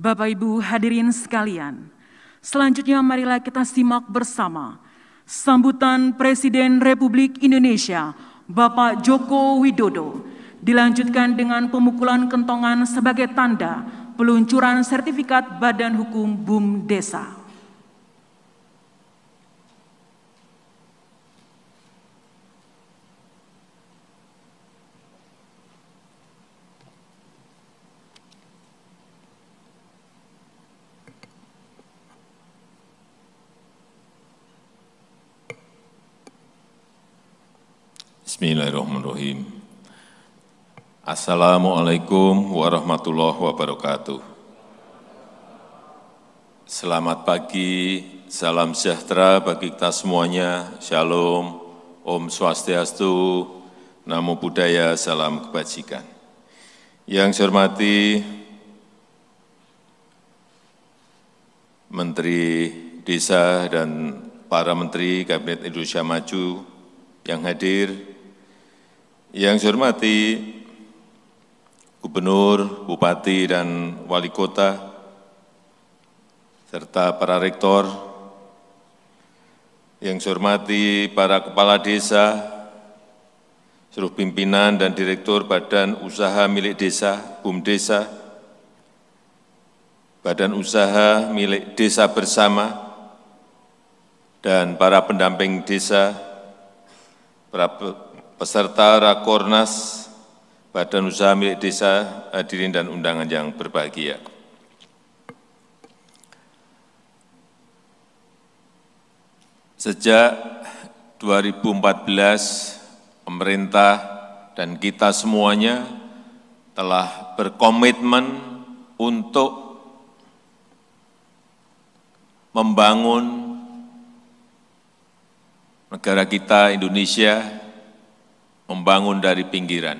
Bapak Ibu hadirin sekalian, selanjutnya marilah kita simak bersama sambutan Presiden Republik Indonesia Bapak Joko Widodo, dilanjutkan dengan pemukulan kentongan sebagai tanda peluncuran sertifikat Badan Hukum BUMDesa. Bismillahirrahmanirrahim. Assalamualaikum warahmatullahi wabarakatuh. Selamat pagi, salam sejahtera bagi kita semuanya. Shalom, Om Swastiastu, Namo Buddhaya, salam kebajikan. Yang saya hormati Menteri Desa dan para Menteri Kabinet Indonesia Maju yang hadir, yang saya hormati Gubernur, Bupati, dan Wali Kota, serta para rektor, yang saya hormati para kepala desa, seluruh pimpinan dan direktur Badan Usaha Milik Desa, BUMDesa, Badan Usaha Milik Desa Bersama, dan para pendamping desa, para peserta Rakornas Badan Usaha Milik Desa, hadirin dan undangan yang berbahagia. Sejak 2014, pemerintah dan kita semuanya telah berkomitmen untuk membangun negara kita, Indonesia, membangun dari pinggiran,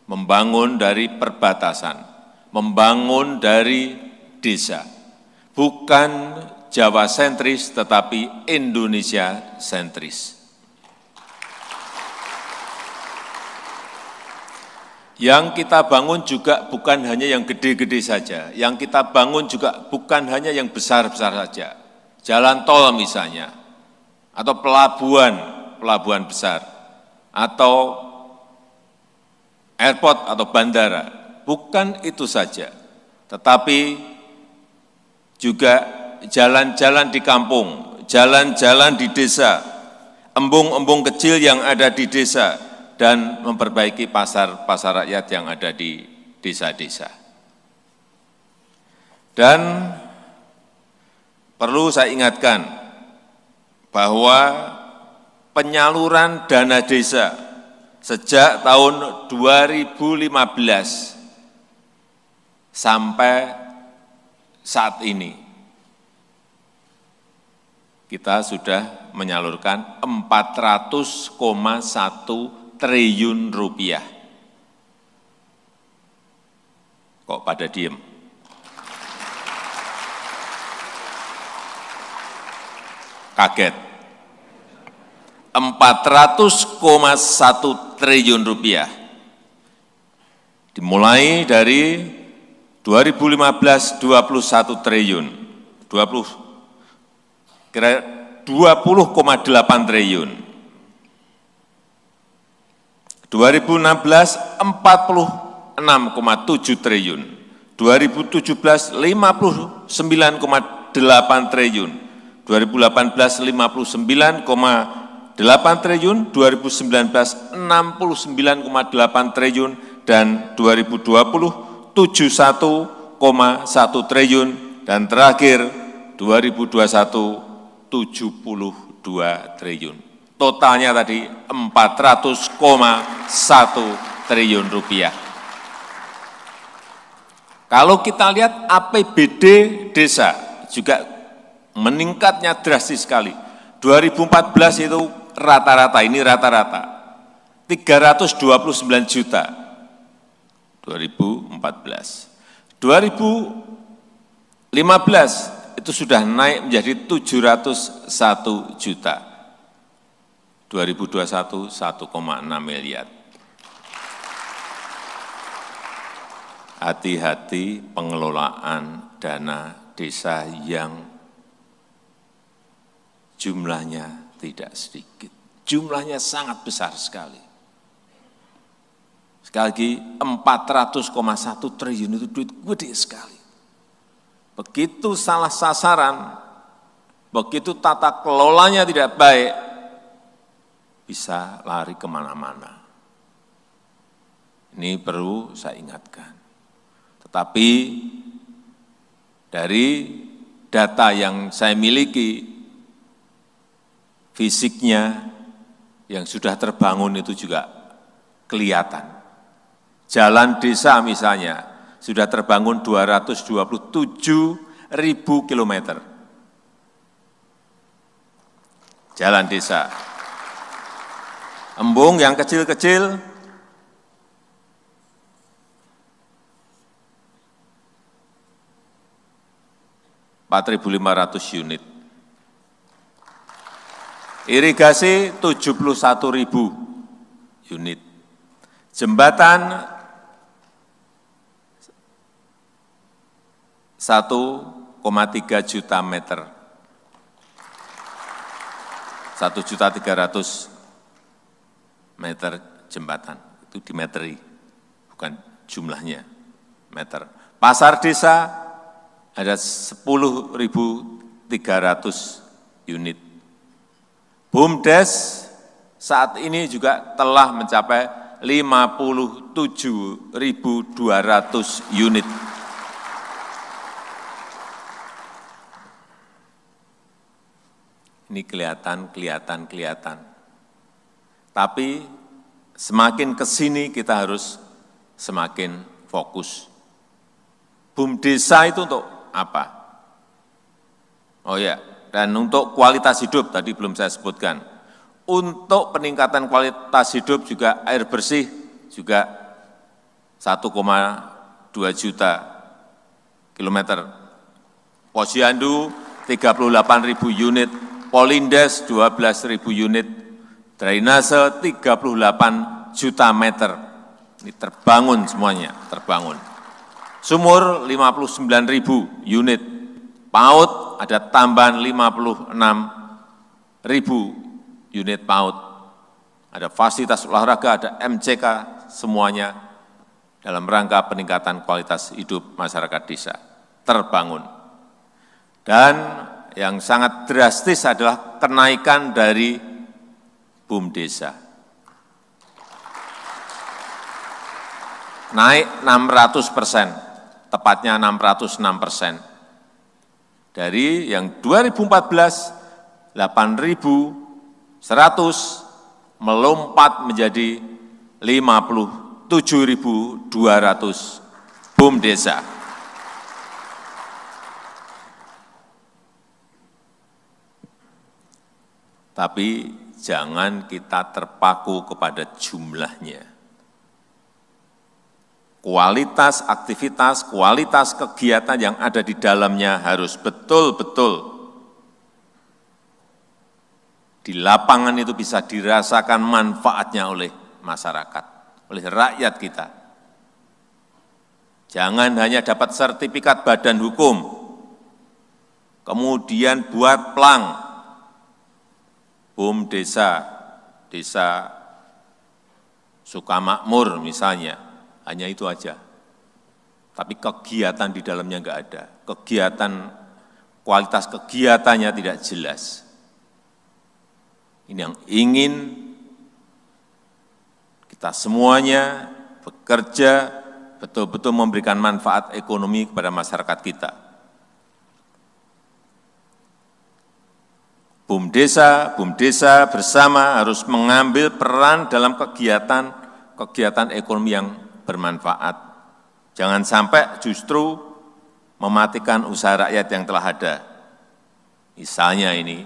membangun dari perbatasan, membangun dari desa. Bukan Jawa sentris, tetapi Indonesia sentris. Yang kita bangun juga bukan hanya yang gede-gede saja, yang kita bangun juga bukan hanya yang besar-besar saja. Jalan tol misalnya, atau pelabuhan besar, atau airport atau bandara, bukan itu saja, tetapi juga jalan-jalan di kampung, jalan-jalan di desa, embung-embung kecil yang ada di desa, dan memperbaiki pasar-pasar rakyat yang ada di desa-desa. Dan perlu saya ingatkan bahwa penyaluran dana desa sejak tahun 2015 sampai saat ini, kita sudah menyalurkan 400,1 triliun rupiah. Kok pada diem? Kaget. 400,1 triliun rupiah. Dimulai dari 2015 21 triliun, 20,8 triliun. 2016 46,7 triliun. 2017 59,8 triliun. 2018 59,8 triliun, 2019 69,8 triliun, dan 2020 71,1 triliun, dan terakhir 2021 72 triliun. Totalnya tadi 400,1 triliun rupiah. Kalau kita lihat APBD desa juga meningkatnya drastis sekali. 2014 itu rata-rata 329 juta 2014. 2015 itu sudah naik menjadi 701 juta. 2021 1,6 miliar. hati-hati pengelolaan dana desa yang jumlahnya tidak sedikit. Jumlahnya sangat besar sekali. Sekali lagi, 400,1 triliun itu duit gede sekali. Begitu salah sasaran, begitu tata kelolanya tidak baik, bisa lari kemana-mana. Ini perlu saya ingatkan. Tetapi dari data yang saya miliki, fisiknya yang sudah terbangun itu juga kelihatan. Jalan desa misalnya sudah terbangun 227.000 kilometer. Jalan desa. Embung yang kecil-kecil 4.500 unit. Irigasi 71.000 unit. Jembatan 1,3 juta meter. 1.300.000 meter jembatan. Itu dimeteri, bukan jumlahnya meter. Pasar desa ada 10.300 unit. BUMDes saat ini juga telah mencapai 57.200 unit. Ini kelihatan. Tapi semakin ke sini kita harus semakin fokus. BUMDesa itu untuk apa? Oh ya, dan untuk kualitas hidup tadi belum saya sebutkan. Untuk peningkatan kualitas hidup juga air bersih juga 1,2 juta kilometer. Posyandu 38.000 unit, Polindes 12.000 unit, drainase 38 juta meter. Ini terbangun semuanya, terbangun. Sumur 59.000 unit, PAUD ada tambahan 56.000 unit PAUD. Ada fasilitas olahraga, ada MCK, semuanya dalam rangka peningkatan kualitas hidup masyarakat desa terbangun. Dan yang sangat drastis adalah kenaikan dari BUMDesa. Naik 600%, tepatnya 606%. Dari yang 2014, 8.100 melompat menjadi 57.200 BUMDesa. Tapi jangan kita terpaku kepada jumlahnya. Kualitas aktivitas, kualitas kegiatan yang ada di dalamnya harus betul-betul di lapangan itu bisa dirasakan manfaatnya oleh masyarakat, oleh rakyat kita. Jangan hanya dapat sertifikat badan hukum, kemudian buat plang, BUMDesa, Desa Sukamakmur misalnya, hanya itu aja. Tapi kegiatan di dalamnya enggak ada. Kegiatan, kualitas kegiatannya tidak jelas. Ini yang ingin kita semuanya bekerja betul-betul memberikan manfaat ekonomi kepada masyarakat kita. BUMDesa bersama harus mengambil peran dalam kegiatan ekonomi yang bermanfaat. Jangan sampai justru mematikan usaha rakyat yang telah ada. Misalnya ini,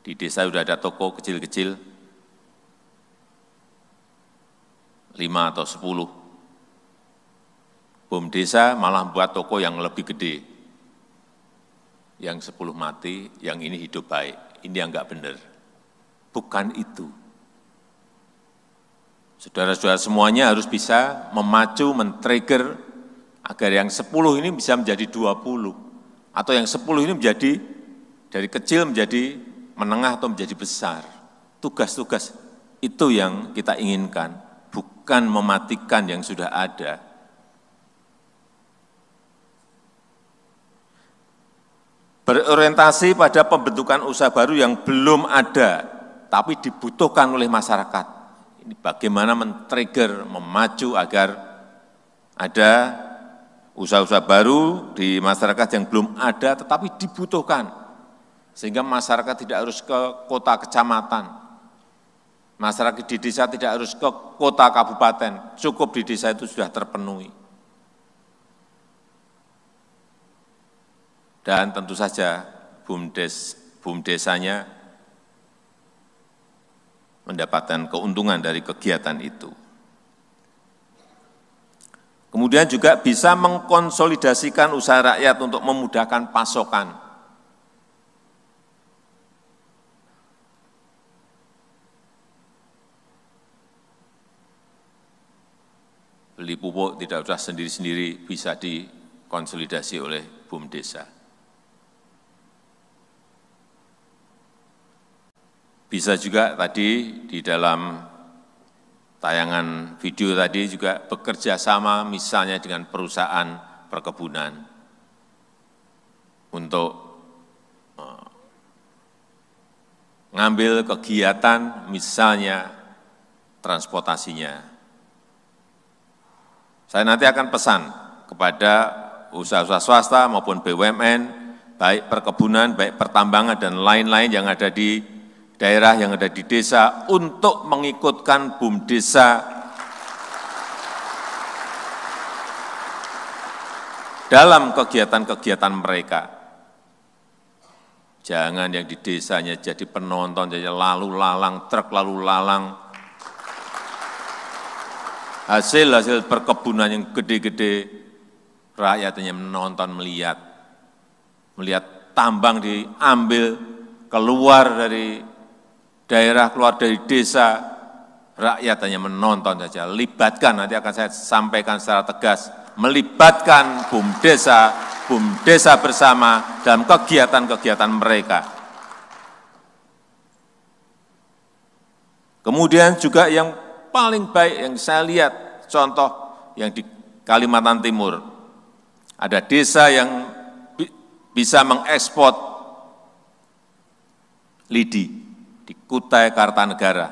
di desa sudah ada toko kecil-kecil, 5 atau 10. BUMDesa malah buat toko yang lebih gede. Yang 10 mati, yang ini hidup baik. Ini yang enggak benar. Bukan itu. Saudara-saudara semuanya harus bisa memacu, men-trigger agar yang 10 ini bisa menjadi 20, atau yang 10 ini menjadi dari kecil menjadi menengah atau menjadi besar. Tugas-tugas itu yang kita inginkan, bukan mematikan yang sudah ada. Berorientasi pada pembentukan usaha baru yang belum ada, tapi dibutuhkan oleh masyarakat. Ini bagaimana men-trigger, memacu agar ada usaha-usaha baru di masyarakat yang belum ada, tetapi dibutuhkan. Sehingga masyarakat tidak harus ke kota kecamatan, masyarakat di desa tidak harus ke kota kabupaten, cukup di desa itu sudah terpenuhi. Dan tentu saja BUMDesanya mendapatkan keuntungan dari kegiatan itu. Kemudian juga bisa mengkonsolidasikan usaha rakyat untuk memudahkan pasokan. Beli pupuk tidak usah sendiri-sendiri, bisa dikonsolidasi oleh BUMDesa. Bisa juga tadi di dalam tayangan video tadi juga bekerja sama misalnya dengan perusahaan perkebunan untuk ngambil kegiatan misalnya transportasinya. Saya nanti akan pesan kepada usaha-usaha swasta maupun BUMN, baik perkebunan, baik pertambangan dan lain-lain yang ada di daerah, yang ada di desa, untuk mengikutkan BUMDesa dalam kegiatan-kegiatan mereka. Jangan yang di desanya jadi penonton, jadi lalu lalang, truk lalu lalang, hasil-hasil perkebunan yang gede-gede, rakyatnya menonton, melihat tambang diambil, keluar dari daerah, keluar dari desa, rakyat hanya menonton saja. Libatkan, nanti akan saya sampaikan secara tegas, melibatkan BUMDesa bersama dalam kegiatan-kegiatan mereka. Kemudian juga yang paling baik yang saya lihat, contoh yang di Kalimantan Timur, ada desa yang bisa mengekspor lidi di Kutai Kartanegara,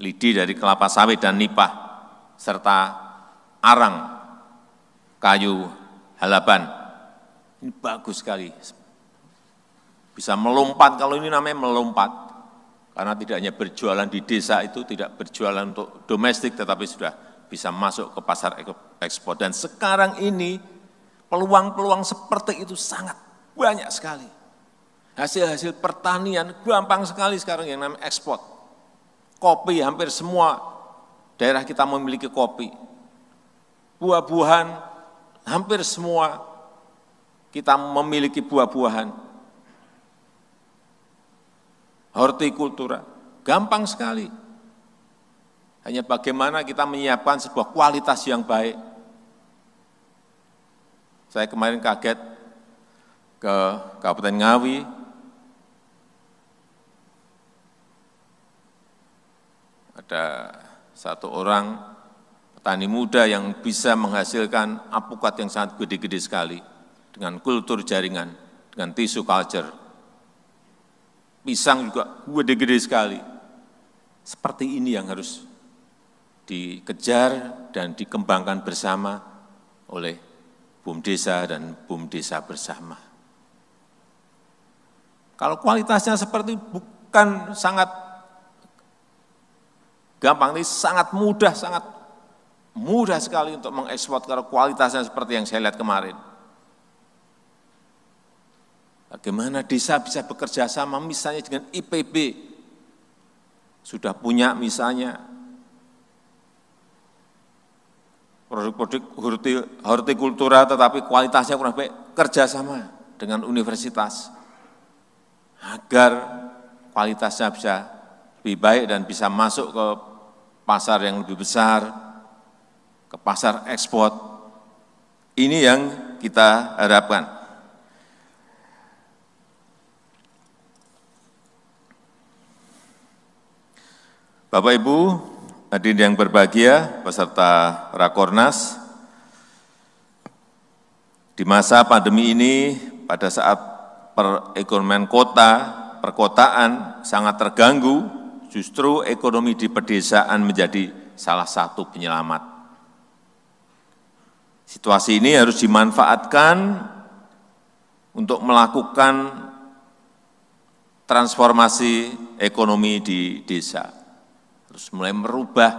lidi dari kelapa sawit dan nipah, serta arang kayu halaban. Ini bagus sekali, bisa melompat, kalau ini namanya melompat, karena tidak hanya berjualan di desa itu, tidak berjualan untuk domestik, tetapi sudah bisa masuk ke pasar ekspor. Dan sekarang ini peluang-peluang seperti itu sangat banyak sekali. Hasil-hasil pertanian gampang sekali sekarang yang namanya ekspor. Kopi, hampir semua daerah kita memiliki kopi. Buah-buahan, hampir semua kita memiliki buah-buahan. Hortikultura, gampang sekali. Hanya bagaimana kita menyiapkan sebuah kualitas yang baik. Saya kemarin kaget ke Kabupaten Ngawi, ada satu orang petani muda yang bisa menghasilkan alpukat yang sangat gede-gede sekali dengan kultur jaringan, dengan tisu culture. Pisang juga gede-gede sekali. Seperti ini yang harus dikejar dan dikembangkan bersama oleh BUMDesa dan BUMDesa bersama. Kalau kualitasnya seperti bukan sangat gampang, ini sangat mudah sekali untuk mengekspor kalau kualitasnya seperti yang saya lihat kemarin. Bagaimana desa bisa bekerja sama misalnya dengan IPB, sudah punya misalnya produk-produk hortikultura tetapi kualitasnya kurang baik, kerjasama dengan universitas agar kualitasnya bisa lebih baik dan bisa masuk ke pasar yang lebih besar, ke pasar ekspor, Ini yang kita harapkan. Bapak Ibu, hadirin yang berbahagia, peserta Rakornas, di masa pandemi ini, pada saat perekonomian perkotaan sangat terganggu, justru ekonomi di pedesaan menjadi salah satu penyelamat. Situasi ini harus dimanfaatkan untuk melakukan transformasi ekonomi di desa. Harus mulai merubah,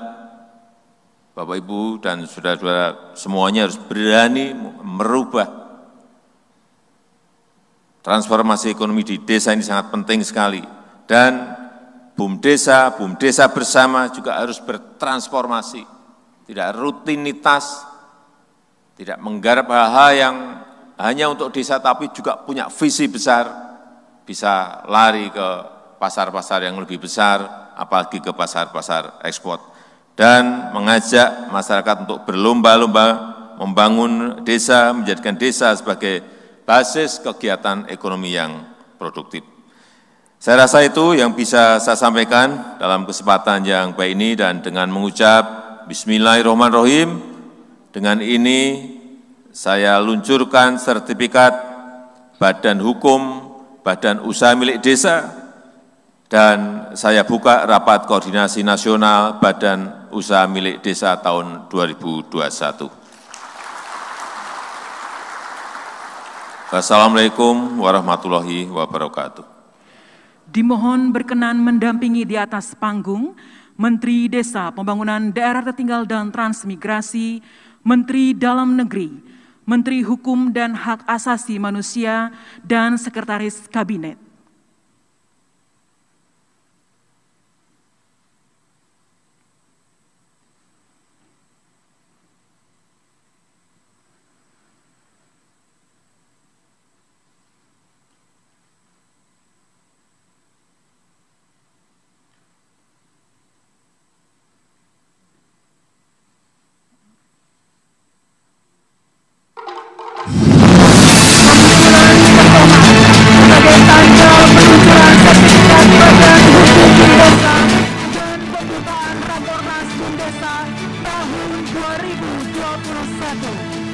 Bapak Ibu dan saudara-saudara semuanya harus berani merubah. Transformasi ekonomi di desa ini sangat penting sekali. Dan BUMDesa bersama juga harus bertransformasi. Tidak rutinitas, tidak menggarap hal-hal yang hanya untuk desa, tapi juga punya visi besar, bisa lari ke pasar-pasar yang lebih besar, apalagi ke pasar-pasar ekspor, dan mengajak masyarakat untuk berlomba-lomba membangun desa, menjadikan desa sebagai basis kegiatan ekonomi yang produktif. Saya rasa itu yang bisa saya sampaikan dalam kesempatan yang baik ini, dan dengan mengucap Bismillahirrahmanirrahim, dengan ini saya luncurkan sertifikat Badan Hukum Badan Usaha Milik Desa, dan saya buka rapat koordinasi nasional Badan Usaha Milik Desa tahun 2021. Wassalamualaikum warahmatullahi wabarakatuh. Dimohon berkenan mendampingi di atas panggung Menteri Desa, Pembangunan Daerah Tertinggal dan Transmigrasi, Menteri Dalam Negeri, Menteri Hukum dan Hak Asasi Manusia, dan Sekretaris Kabinet. Sebagai tanda peluncuran sertifikat Badan Hukum BUMDesa dan pembukaan Rakornas BUMDesa tahun 2021.